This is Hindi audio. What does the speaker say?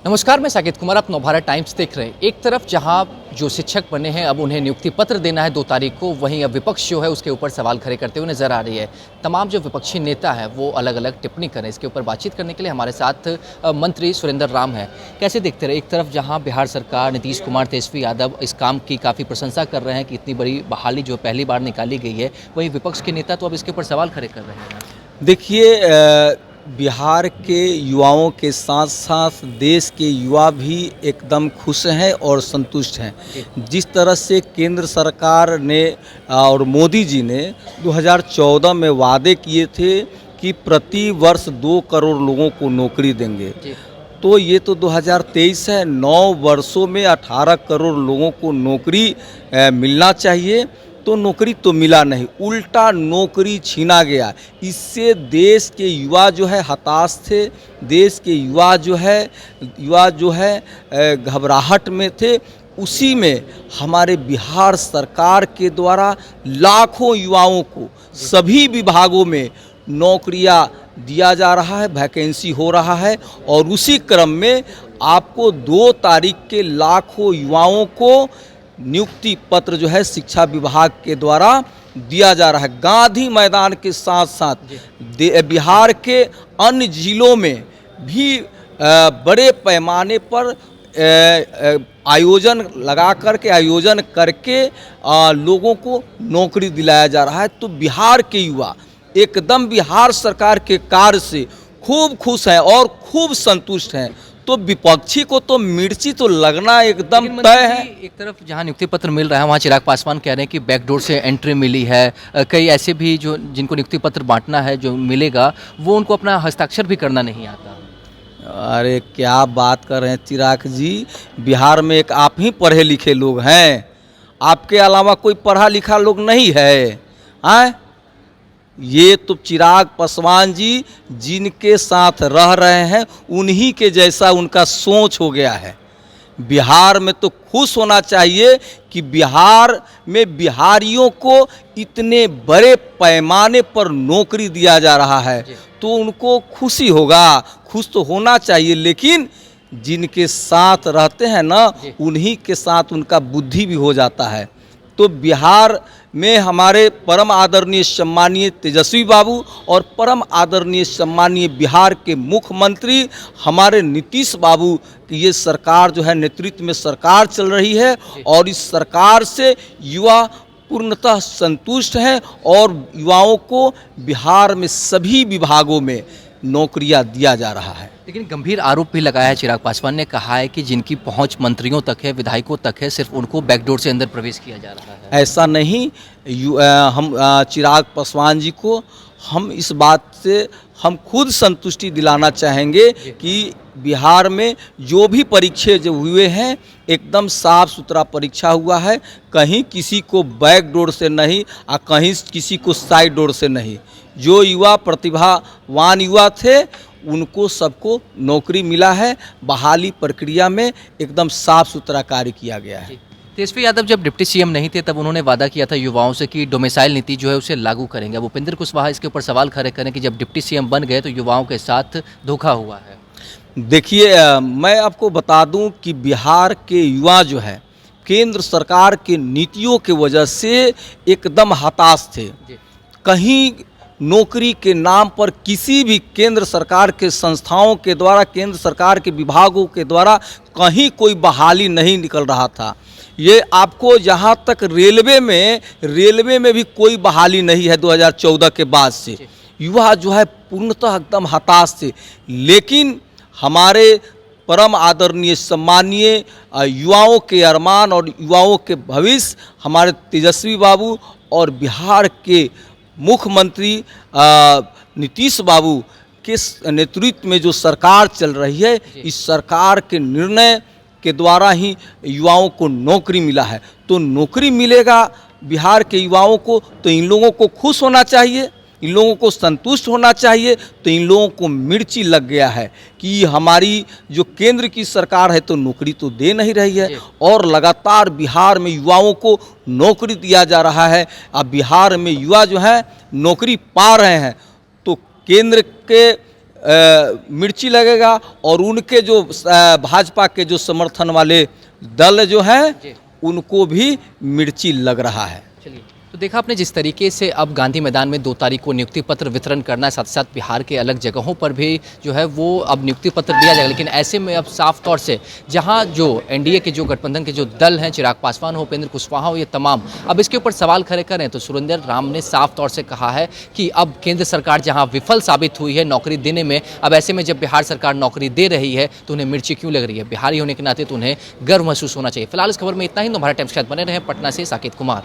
नमस्कार, मैं साकेत कुमार, आप नवभारत टाइम्स देख रहे हैं। एक तरफ जहां जो शिक्षक बने हैं अब उन्हें नियुक्ति पत्र देना है 2 तारीख को, वहीं अब विपक्ष जो है उसके ऊपर सवाल खड़े करते हुए नजर आ रही है। तमाम जो विपक्षी नेता है वो अलग अलग टिप्पणी करें। इसके ऊपर बातचीत करने के लिए हमारे साथ मंत्री सुरेंद्र राम हैं। कैसे देखते रहे, एक तरफ जहाँ बिहार सरकार, नीतीश कुमार, तेजस्वी यादव इस काम की काफ़ी प्रशंसा कर रहे हैं कि इतनी बड़ी बहाली जो पहली बार निकाली गई है, वहीं विपक्ष के नेता तो अब इसके ऊपर सवाल खड़े कर रहे हैं। देखिए, बिहार के युवाओं के साथ साथ देश के युवा भी एकदम खुश हैं और संतुष्ट हैं। जिस तरह से केंद्र सरकार ने और मोदी जी ने 2014 में वादे किए थे कि प्रति वर्ष 2 करोड़ लोगों को नौकरी देंगे, तो ये तो 2023 है। 9 वर्षों में 18 करोड़ लोगों को नौकरी मिलना चाहिए, तो नौकरी तो मिला नहीं, उल्टा नौकरी छीना गया। इससे देश के युवा जो है हताश थे, देश के युवा जो है घबराहट में थे। उसी में हमारे बिहार सरकार के द्वारा लाखों युवाओं को सभी विभागों में नौकरियां दिया जा रहा है, वैकेंसी हो रहा है। और उसी क्रम में आपको 2 तारीख के लाखों युवाओं को नियुक्ति पत्र जो है शिक्षा विभाग के द्वारा दिया जा रहा है। गांधी मैदान के साथ साथ बिहार के अन्य जिलों में भी बड़े पैमाने पर आयोजन करके लोगों को नौकरी दिलाया जा रहा है। तो बिहार के युवा एकदम बिहार सरकार के कार्य से खूब खुश हैं और खूब संतुष्ट हैं। तो विपक्षी को तो मिर्ची तो लगना एकदम तय है। एक तरफ जहां नियुक्ति पत्र मिल रहा है वहां चिराग पासवान कह रहे हैं कि बैकडोर से एंट्री मिली है। कई ऐसे भी जो जिनको नियुक्ति पत्र बांटना है, जो मिलेगा, वो उनको अपना हस्ताक्षर भी करना नहीं आता। अरे क्या बात कर रहे हैं चिराग जी, बिहार में एक आप ही पढ़े लिखे लोग हैं, आपके अलावा कोई पढ़ा लिखा लोग नहीं है। ये तो चिराग पासवान जी जिनके साथ रह रहे हैं उन्हीं के जैसा उनका सोच हो गया है। बिहार में तो खुश होना चाहिए कि बिहार में बिहारियों को इतने बड़े पैमाने पर नौकरी दिया जा रहा है, तो उनको खुशी होगा, खुश तो होना चाहिए। लेकिन जिनके साथ रहते हैं ना, उन्हीं के साथ उनका बुद्धि भी हो जाता है। तो बिहार में हमारे परम आदरणीय सम्मानीय तेजस्वी बाबू और परम आदरणीय सम्मानीय बिहार के मुख्यमंत्री हमारे नीतीश बाबू की ये सरकार जो है नेतृत्व में सरकार चल रही है, और इस सरकार से युवा पूर्णतः संतुष्ट हैं और युवाओं को बिहार में सभी विभागों में नौकरियां दिया जा रहा है। लेकिन गंभीर आरोप भी लगाया है चिराग पासवान ने, कहा है कि जिनकी पहुंच मंत्रियों तक है, विधायकों तक है, सिर्फ उनको बैकडोर से अंदर प्रवेश किया जा रहा है। ऐसा नहीं, हम चिराग पासवान जी को हम इस बात से हम खुद संतुष्टि दिलाना चाहेंगे कि बिहार में जो भी परीक्षे जो हुए हैं एकदम साफ सुथरा परीक्षा हुआ है। कहीं किसी को बैक डोर से नहीं और कहीं किसी को साइड डोर से नहीं। जो युवा प्रतिभावान युवा थे उनको सबको नौकरी मिला है। बहाली प्रक्रिया में एकदम साफ सुथरा कार्य किया गया है। तेजस्वी यादव जब डिप्टी सीएम नहीं थे तब उन्होंने वादा किया था युवाओं से कि डोमिसाइल नीति जो है उसे लागू करेंगे। अब उपेंद्र कुशवाहा इसके ऊपर सवाल खड़े करें कि जब डिप्टी सीएम बन गए तो युवाओं के साथ धोखा हुआ है। देखिए, मैं आपको बता दूं कि बिहार के युवा जो है केंद्र सरकार के नीतियों की वजह से एकदम हताश थे। कहीं नौकरी के नाम पर किसी भी केंद्र सरकार के संस्थाओं के द्वारा, केंद्र सरकार के विभागों के द्वारा कहीं कोई बहाली नहीं निकल रहा था। ये आपको जहाँ तक रेलवे में भी कोई बहाली नहीं है 2014 के बाद से। युवा जो है पूर्णतः एकदम हताश थे। लेकिन हमारे परम आदरणीय सम्मानीय युवाओं के अरमान और युवाओं के भविष्य हमारे तेजस्वी बाबू और बिहार के मुख्यमंत्री नीतीश बाबू के नेतृत्व में जो सरकार चल रही है, इस सरकार के निर्णय के द्वारा ही युवाओं को नौकरी मिला है। तो नौकरी मिलेगा बिहार के युवाओं को, तो इन लोगों को खुश होना चाहिए, इन लोगों को संतुष्ट होना चाहिए। तो इन लोगों को मिर्ची लग गया है कि हमारी जो केंद्र की सरकार है तो नौकरी तो दे नहीं रही है, और लगातार बिहार में युवाओं को नौकरी दिया जा रहा है। अब बिहार में युवा जो है नौकरी पा रहे हैं, तो केंद्र के मिर्ची लगेगा और उनके जो भाजपा के जो समर्थन वाले दल जो हैं जी। उनको भी मिर्ची लग रहा है। चलिए, तो देखा आपने जिस तरीके से अब गांधी मैदान में 2 तारीख को नियुक्ति पत्र वितरण करना है, साथ ही साथ बिहार के अलग जगहों पर भी जो है वो अब नियुक्ति पत्र दिया जाएगा। लेकिन ऐसे में अब साफ तौर से जहां जो एनडीए के जो गठबंधन के जो दल हैं, चिराग पासवान हो, उपेंद्र कुशवाहा हो, ये तमाम अब इसके ऊपर सवाल खड़े कर रहे हैं। तो सुरेंद्र राम ने साफ तौर से कहा है कि अब केंद्र सरकार जहां विफल साबित हुई है नौकरी देने में, अब ऐसे में जब बिहार सरकार नौकरी दे रही है तो उन्हें मिर्ची क्यों लग रही है? बिहारी होने के नाते तो उन्हें गर्व महसूस होना चाहिए। फिलहाल इस खबर में इतना ही। भारत टाइम्स के साथ बने रहे पटना से साकेत कुमार।